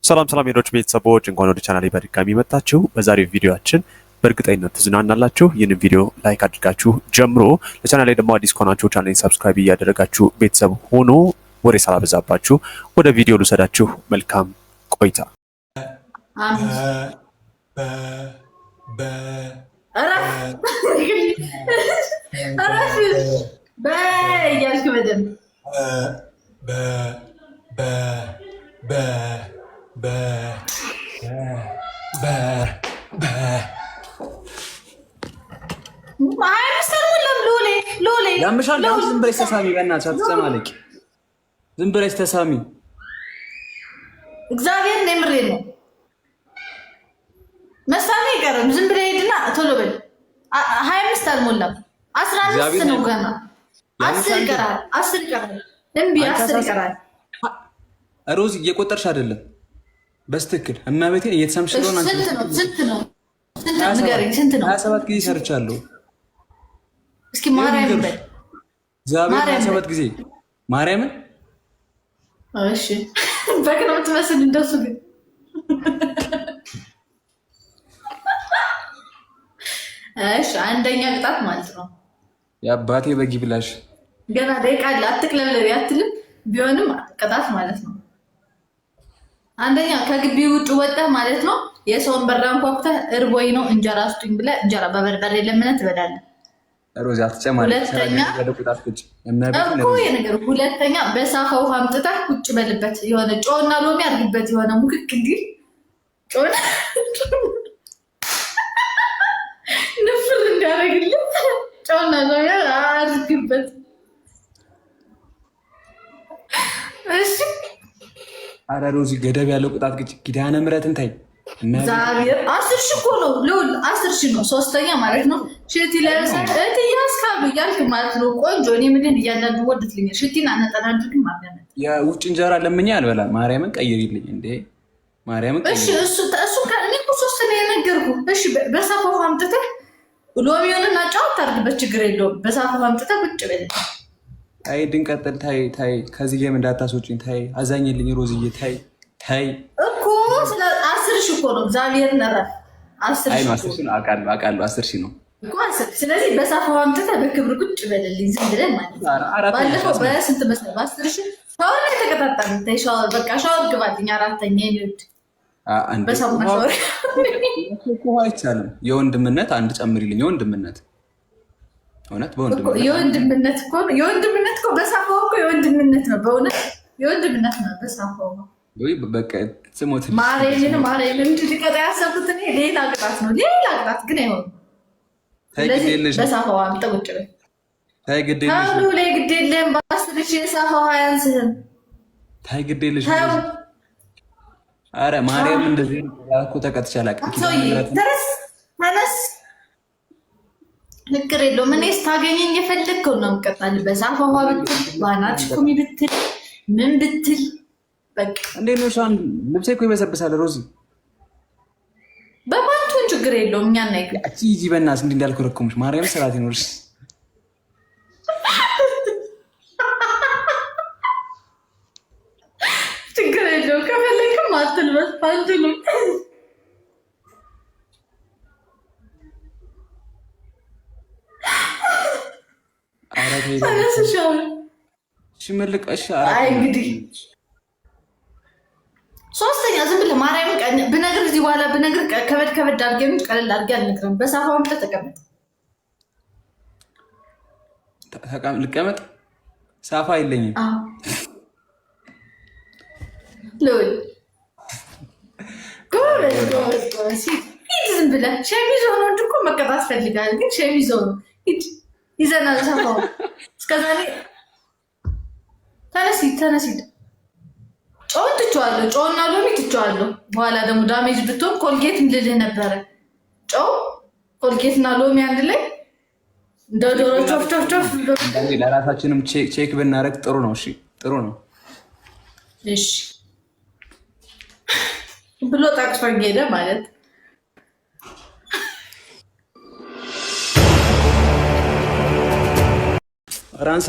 ሰላም ሰላም ሄዶች ቤተሰቦች እንኳን ወደ ቻናሌ በድጋሚ መጣችሁ። በዛሬው ቪዲዮአችን በእርግጠኝነት ትዝናናላችሁ። ይህንን ቪዲዮ ላይክ አድርጋችሁ ጀምሮ ለቻናሌ ደግሞ አዲስ ከሆናችሁ ቻናሌን ሰብስክራይብ እያደረጋችሁ ቤተሰብ ሆኖ ወሬ ሳላበዛባችሁ ወደ ቪዲዮ ልውሰዳችሁ። መልካም ቆይታ። ያምሻል ዝም ብለሽ ተሳሚ፣ በእናትሽ አትጨማለቂ። ዝም ብለሽ ተሳሚ። እግዚአብሔር ነው ምሬ ነው መሳሚ ይቀርም። ዝም ብለህ ሄድና ቶሎ በል። 25 አልሞላም 15 ነው ገና 10 ይቀራል። 10 ይቀራል። እምቢ 10 ይቀራል። ሮዚ እየቆጠርሽ አይደለም በስትክክል እማቤቴን እየተሰምሽ ነው። ስንት ነው ንገረኝ። ስንት ነው? 27 ጊዜ ሰርቻለሁ። እስኪ ማርያምን በል። ዛሬ 27 ጊዜ ማርያምን። እሺ በግ ነው የምትመስል እንደሱ። ግን እሺ አንደኛ ቅጣት ማለት ነው የአባቴ በግ ብላሽ። ገና ደቂቃ አለ። አትቅለብለብ አትልም። ቢሆንም ቅጣት ማለት ነው። አንደኛ ከግቢ ውጭ ወጣህ ማለት ነው። የሰውን በር አንኳኩተህ እርቦኝ ነው እንጀራ ስጡኝ ብለህ እንጀራ በበርበሬ ለምነህ ትበላለህ። ሮዚ አትጨማለቂ። ሁለተኛ በሳፋ ውሃ አምጥተህ ቁጭ በልበት። የሆነ ጨውና ሎሚ አድርግበት። የሆነ ሙክክ እንዲል ጨውና ንፍር እንዲያደርግልህ ጨውና ሎሚ አድርግበት። እሺ አረ ሮዚ ገደብ ያለው ቅጣት ኪዳነ ምሕረትን ታይ። እግዚአብሔር 10 ሺህ እኮ ነው ልውል 10 ሺህ ነው። ሶስተኛ ማለት ነው ሽቲ ለብሰህ እያስካሉ እያልክ ማለት ነው። ቆንጆ እኔ ምንድን እያንዳንዱ ወድትልኛል። ሽቲን አነጠና አድርግም ማለት ነው። የውጭ እንጀራ ለምኛ አልበላም። ማርያምን ቀይሪልኝ እንዴ ማርያምን ቀይሪ። እሺ እሱ ከእኔ እኮ ሶስት ነው የነገርኩህ። እሺ በሳፋ ውሃ አምጥተህ ሎሚውንና ጨው አታርግበት፣ ችግር የለውም። በሳፋ ውሃ አምጥተህ ቁጭ በል። ታይ ድንቀጥል ታይ ከዚህ ጌም እንዳታስወጪኝ ታይ። አዛኝልኝ ሮዝዬ ታይ እኮ ስለ 10 ሺህ እኮ ነው። እግዚአብሔር ነረፍ 10 ሺህ ነው። 10 ሺህ ነው አውቃለሁ 10 ሺህ ነው እኮ 10። ስለዚህ በሳፋው አምጥተህ በክብር ቁጭ በልልኝ ዝም ብለን ማለት ነው። ባለፈው በስንት መሰለህ? በ10 ሺህ ሻወር ላይ ተቀጣጣን። ታይ ሻወር በቃ ሻወር ግባልኝ። አራተኛ የሚወድ በሳሙና ሻወር እኮ አይቻልም። የወንድምነት አንድ ጨምሪልኝ። የወንድምነት እውነት የወንድምነት እኮ በሳፋው እኮ የወንድምነት ነው። በእውነት የወንድምነት ነው በሳፋው ወይ በቃ ስሞት ማርያምን እንድትቀጣ ያሰብኩት እኔ ሌላ ቅጣት ነው። ሌላ ቅጣት ግን አይሆንም። ስለዚህ በሳፋው አምጥተህ ቁጭ በል። ታይ ግድ የለሽም ታሉ ላይ ግድ የለም። በ10 ሺህ ሳፋው አያንስህም። ታይ ግድ የለሽም። አረ ማርያም እንደዚህ እኮ ተቀጥቻለሁ። ተነስ ንግር የለውም። እኔ ስታገኘኝ የፈለግከው ነው የምቀጣልህ። በሳፋው ብትል ባናትሽ ቁሚ ብትል ምን ብትል እንዴት ነው? ሻን ልብሴ እኮ ይበሰብሳል። ሮዚ በማንቱን ችግር የለውም። እኛ እና ይክ እቺ ጂ በእናትሽ እንዲህ እንዳልኮረኮምሽ ማርያም ስርዓት ይኖርሽ። ችግር የለውም። ከፈለግም አትልበስ አንቱንም ተነስሻል። ሽመልቀሽ አይ እንግዲህ ሶስተኛ ዝም ብለህ ማርያምን ብነግርህ እዚህ በኋላ ብነግርህ ከበድ አድርጌ ቀለል አድርጌ አልነግርህም። በሳፋው አምጥተህ ተቀመጥ። ልቀመጥ? ሳፋ የለኝም። ልውል ጎበዝ ሂድ። ዝም ብለህ ሸሚዝ ሆኖ እንጂ እኮ መቀጣት ፈልጋለህ፣ ግን ሸሚዝ ሆኖ ሂድ። ይዘናል ሳፋው እስከዛሬ። ተነስ ሂድ። ጨውን ትቼዋለሁ። ጨውና ሎሚ ትቼዋለሁ። በኋላ ደግሞ ዳሜጅ ብትሆን ኮልጌት ልልህ ነበረ። ጨው ኮልጌትና ሎሚ አንድ ላይ እንደ ዶሮ ቾፍ ለራሳችንም ቼክ ብናደርግ ጥሩ ነው። እሺ ጥሩ ነው። እሺ ብሎ ጠቅሶኝ ሄደ ማለት ራንሰ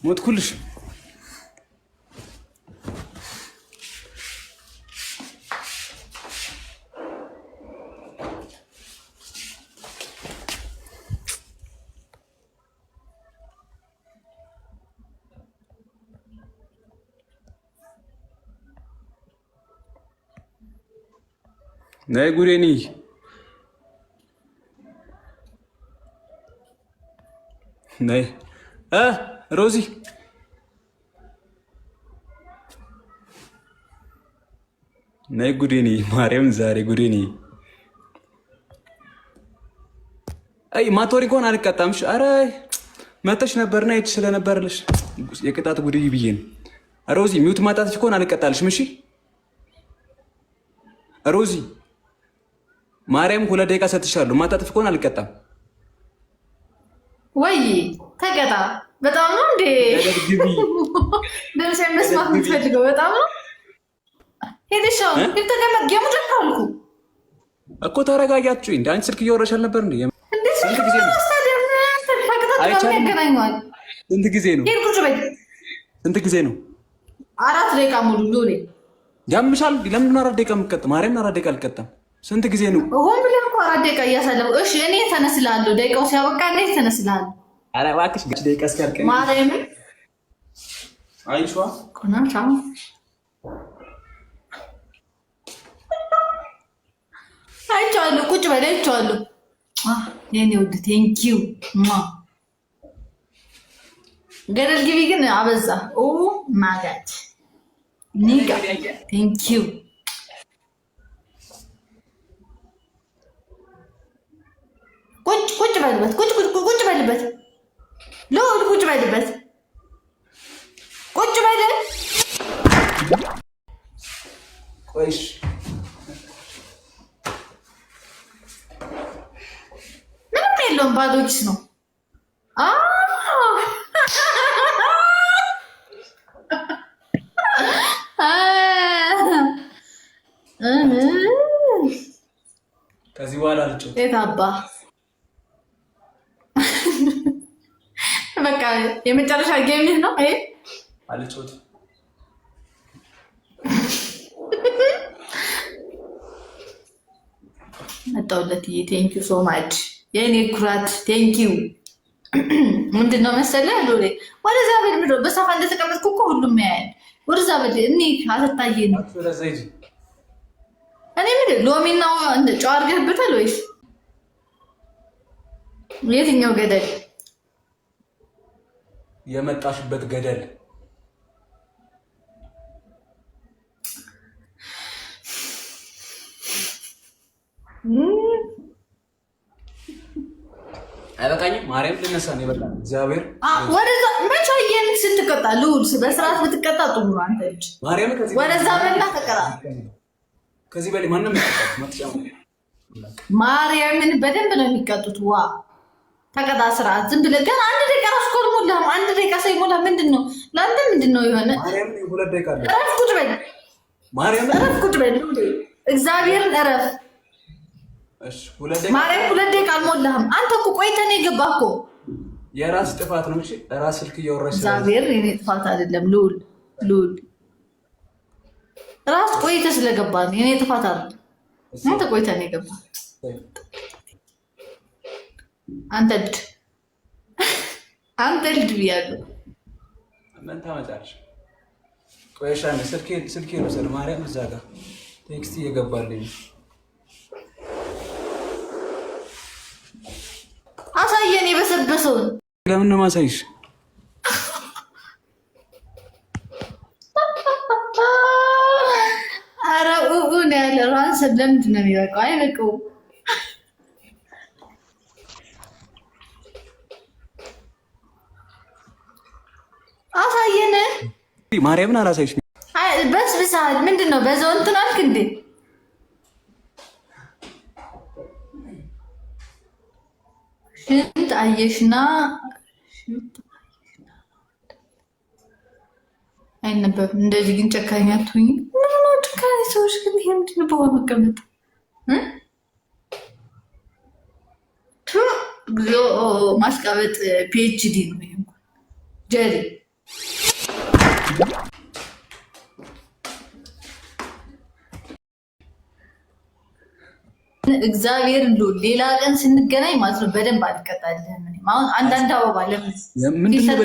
ሞት ኩልሽ ነይ ጉዴኒ ነይ ሮዚ ነይ ጉዴኒ ማርያም ዛሬ ጉዴኒ አይ ማቶሪ እንኳን አልቀጣምሽ። አረ መተሽ ነበርና እቺ ስለነበርልሽ የቅጣት ጉዴይ ብዬ ነው። ሮዚ ሚውት ማጣትሽ እንኳን አልቀጣልሽም። እሺ ሮዚ ማርያም 2 ደቂቃ ሰጥሻለሁ። ማጣትሽ እንኳን አልቀጣም። ወይ ተቀጣ። በጣም ነው እንዴ ደምሴ መስማት የምትፈልገው? በጣም ነው ሄደሻው ተቀመጥ። የምትፈልጉ እኮ ተረጋጋችሁ እንዴ? አንቺ ስልክ እያወራሽ አልነበር እንዴ? ስንት ጊዜ ነው? ስንት ጊዜ ነው? ስንት ጊዜ ነው? 4 ደቂቃ ሙሉ ሎሌ ያምሻል። ለምንድን ነው 4 ደቂቃ የምትቀጥ? ማርያም 4 ደቂቃ አልቀጣም። ስንት ጊዜ ነው? ሆን ብለህ እኮ 4 ደቂቃ እያሳለሁ። እሺ እኔ ተነስላለሁ። ደቂቃው ሲያበቃ እኔ ተነስላለሁ። ኧረ እባክሽ ደቂቃ እስኪያልቅ ማርያም አይሿ ቆናቻ አይቻለሁ። ቁጭ በል አይቻለሁ። የኔ ውድ ቴንኪው ገደል ግቢ ግን አበዛ። ኦ ማጋት ኒጋ ቴንኪው ቁጭ በልበት ቁጭ በልበት ሎል ቁጭ በልበት ቁጭ በል ቆይሽ ምንም የለውም ባዶ ኪስ ነው። ከዚህ በኋላ አልጮት የታባ በቃ የመጨረሻ ጌምህ ነው። አይ አልጮት መጣውለት። ቴንክ ዩ ሶ ማች የኔ ኩራት ቴንክ ዩ። ምንድነው መሰለህ ሎሌ ወደዛ በል ምንድነው በሳፋ እንደተቀመጥኩ እኮ ሁሉም ያያል። ወደዛ በል እኔ አልታየኝ። እኔ ምን ሎሚና ጨው አድርገህበታል ወይስ የትኛው ገደል? የመጣሽበት ገደል አይበቃኝም። ማርያም ልነሳ ነው ይበቃ። እግዚአብሔር ወደዛ መቼ አየን ስትቀጣ ልውል በስርዓት ብትቀጣ ጥሩ ነው። አንተ ልጅ ማርያም ከዚህ ወደዛ በላ ተቀጣ። ከዚህ በላይ ማንም ይቀጣ። ማርያምን በደንብ ነው የሚቀጡት። ዋ ተቀጣ ስርዓት። ዝም ብለህ ግን 1 ደቂቃ ራሱ እኮ አልሞላህም። 1 ደቂቃ ሳይሞላ ምንድን ነው ለአንተ ምንድን ነው የሆነ? ማርያም 2 ደቂቃ አለ። እረፍ ቁጭ በል። ማርያም እረፍ ቁጭ በል። እግዚአብሔርን እረፍ። እሺ 2 ደቂቃ ማርያም 2 ደቂቃ አልሞላህም። አንተ እኮ ቆይተህ ነው የገባህ እኮ። የራስ ጥፋት ነው። እሺ ራስ ስልክ እያወራሽ እግዚአብሔር የኔ ጥፋት አይደለም። ሉል ራስ ቆይተህ ስለገባህ ነው የኔ ጥፋት አይደለም። አንተ ቆይተህ ነው የገባህ። አንተ ልድ ብያለሁ። ምን ታመጣለሽ? ቆይሻነ ስልኬ ነው ሰር ማርያም እዛ ጋር ቴክስት እየገባልኝ አሳየን። የበሰበሰውን ለምን ነው ማሳይሽ? ኧረ ነው ያለ ራንሰብ ለምንድን ነው የሚበቃው? አይበቃውም። አሳየን። ማርያምን አላሳይሽ። በስብሰሃል። ምንድን ነው በዛው እንትን አልክ እንዴ? ሽንት አየሽና አይነበብም። እንደዚህ ግን ጨካኝ አትሁኝ። ምን ነው ጨካኝ ሰዎች ግን ይሄ ምንድን ነው? በኋላ መቀመጥ እግዚኦ ማስቀበጥ ፒኤችዲ ነው ይሄ እንኳን ጀሪ እግዚአብሔር ሌላ ቀን ስንገናኝ ማለት ነው በደንብ አልቀጣልህም። አሁን አንዳንድ አበባ ለምን ምንድነው?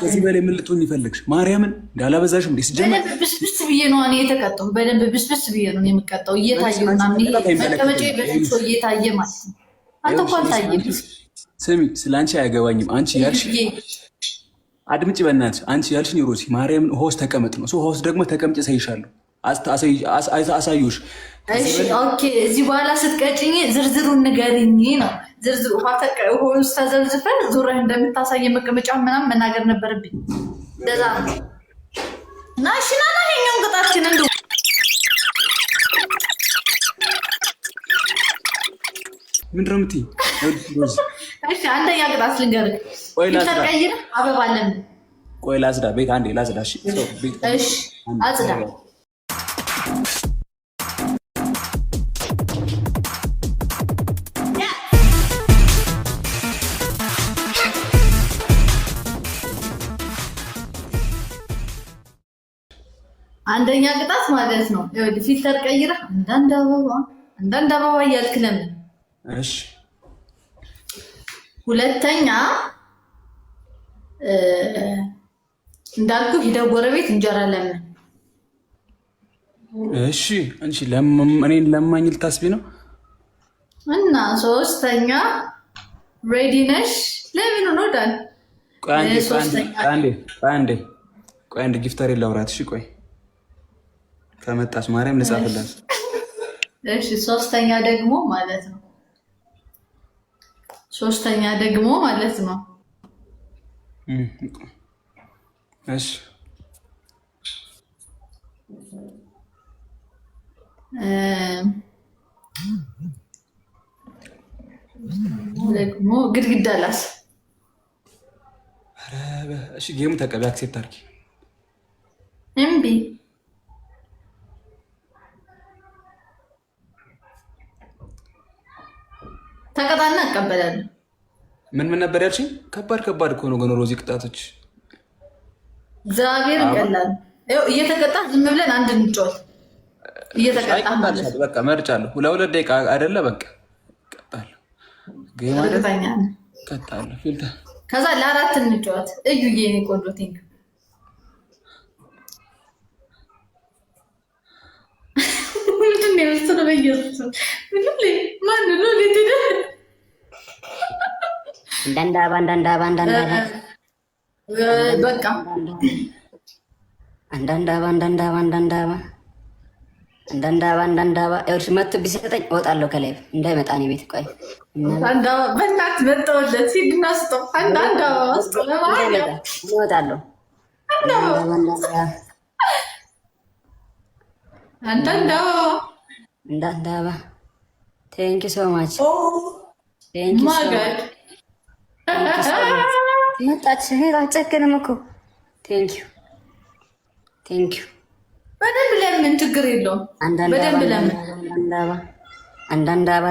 ከዚህ በላይ ምን ልትሆን ይፈልግሽ? ማርያምን እንዳላበዛሽም እንዴ? ሲጀመር ብስብስ ብዬ ነው እኔ የተቀጣሁ። በደንብ ብስብስ ብዬ ነው የምቀጣው። እየታየ ምናምን መቀመጫ በፊት እየታየ ማለት ነው። አንተ እኮ አልታየም። ስሚ፣ ስለአንቺ አያገባኝም። አንቺ ያልሽ አድምጪ፣ በእናትሽ አንቺ ያልሽኝ ሮዚ ማርያምን ሆስ ተቀመጥ ነው። ሆስ ደግሞ ተቀምጭ ሳይሻለሁ አሳዩሽ። ኦኬ፣ እዚህ በኋላ ስትቀጭኝ ዝርዝሩን ንገሪኝ ነው። ዝርዝሩ ውስጥ ተዘብዝፈን ዙረህ እንደምታሳየ መቀመጫ ምናምን መናገር ነበረብኝ። እንደዛ ነው እና ሽናና ይሄኛውን ቅጣችን እንዱ ምንድን ነው የምትይኝ? እሺ፣ አንደኛ ቅጣት ልንገርህ። ተቀይረህ አበባ ለምን? ቆይ ላጽዳ፣ ቤት አንዴ ላጽዳ። እሺ፣ አጽዳ። አንደኛ ቅጣት ማለት ነው ፊልተር ቀይረህ አንዳንድ አበባ እያልክ ለምን? እሺ። ሁለተኛ እንዳልኩ ሂደህ ጎረቤት እንጀራ ለምን? እሺ። አንቺ እኔን ለማኝ ልታስቢ ነው? እና ሶስተኛ ሬዲ ነሽ ለምን ነው ዳን? ቆይ አንዴ ጊፍተር ላውራት። እሺ ቆይ ከመጣች ማርያም ልጻፍላት። እሺ ሶስተኛ ደግሞ ማለት ነው እሺ ደግሞ ግድግዳ ላስ። እሺ ጌሙ ተቀበል፣ አክሴፕት አድርጊ። እምቢ ተቀጣና እቀበላለሁ። ምን ነበር ያልሽኝ? ከባድ እኮ ነው ግን ሮዚ ቅጣቶች እግዚአብሔር ይቀላል። እየተቀጣ ዝም ብለን አንድ እንጫወት። እየተቀጣ ማለት በቃ መርጫለሁ። ለሁለት ደቂቃ አይደለ? በቃ ቀጣለሁ። ቀጣለሁ ፊልተር ከዛ ለአራት እንጫወት። እዩዬ እኔ ቆንጆ ቲንክ ምንድን ነው የምትለው? በየሱስ ማን ነው ሊትደ አንዳንዳባ በቃ አንዳንዳባ እርሽ መጥቶ ቢሰጠኝ እወጣለሁ ከላይ እንዳይመጣ እኔ ቤት። ቆይ አንዳንዳባ በእናትህ መጣሁለት። ሂድና ስጠው። አንዳንዳባ ስጠው ለማለት እወጣለሁ። አንዳንዳባ ቴንክ ዩ ሶ ማች መጣች። አልጨክንም እኮ ቴንክ ዩ በደንብ ለምን ችግር የለውም። በደንብ ለምን አንዳንዳባ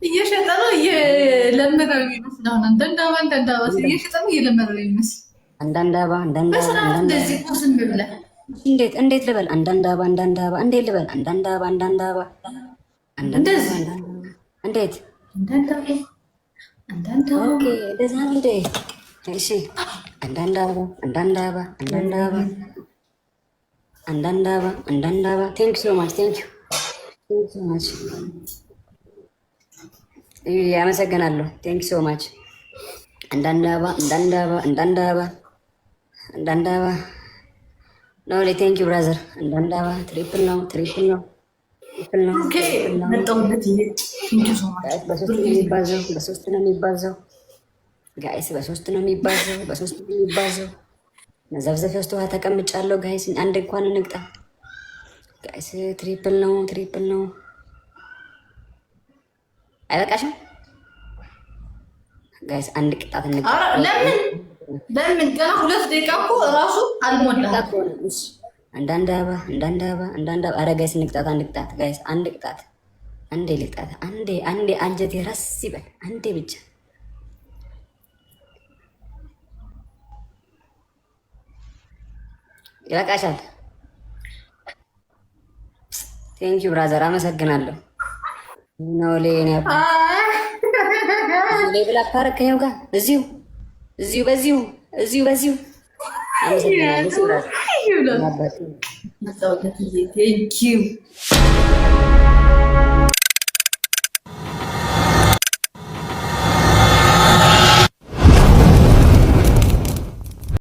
እየሸጠ ነው እየለመደ ነው የሚመስለው። አንዳንዳባ እየሸጠ ነው እየለመደ ነው የሚመስለው። አንዳንዳባ እንደዚህ ቁስም ብለህ እንዴት ልበል? አንዳንዳባ እንዴት ልበል? አንዳንዳባ እንደዚህ እንዴት ኦኬ፣ እንደዛ ነው እንዴ? እሺ አንዳንዳባ ቴንክ ዩ ሶ ማች አመሰግናለሁ። ቴንክ ዩ ሶ ማች አንዳንዳባ ኖ ቴንክ ዩ ብራዘር። አንዳንዳባ ትሪፕል ነው። በሶስት ነው የሚባዛው ጋይስ፣ በሶስት ነው የሚባዛው። መዘፍዘፊያ ውስጥ ውሃ ተቀምጫለሁ ጋይስ። አንድ እንኳን እንቅጣ ጋይስ። ትሪፕል ነው። አይበቃሽም ጋይስ? አንድ ቅጣት እንቅጣ። ለምን ገና 2 ደቂቃ እኮ እራሱ አልሞላም። አንዳንዳባ ኧረ ጋይስ እንቅጣት። አንድ ቅጣት ጋይስ፣ አንድ ቅጣት። አንዴ ልቅጣት። አንዴ አንጀቴ ረስ ይበል። አንዴ ብቻ ይበቃሻል። ቴንክ ዩ ብራዘር፣ አመሰግናለሁ። ነው ለኔ ብላ ፓርከው ጋር በዚሁ አመሰግናለሁ።